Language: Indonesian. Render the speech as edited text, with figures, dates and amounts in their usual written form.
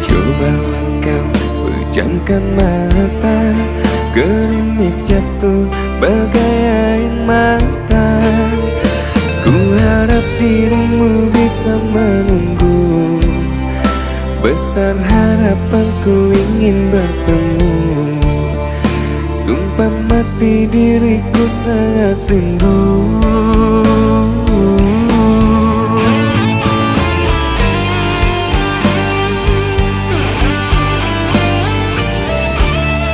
Cobalah kau pejamkan mata, gerimis jatuh bagai air mata. Ku harap dirimu bisa menunggu, besar harapanku ingin bertemu. Sumpah mati diriku sangat rindu.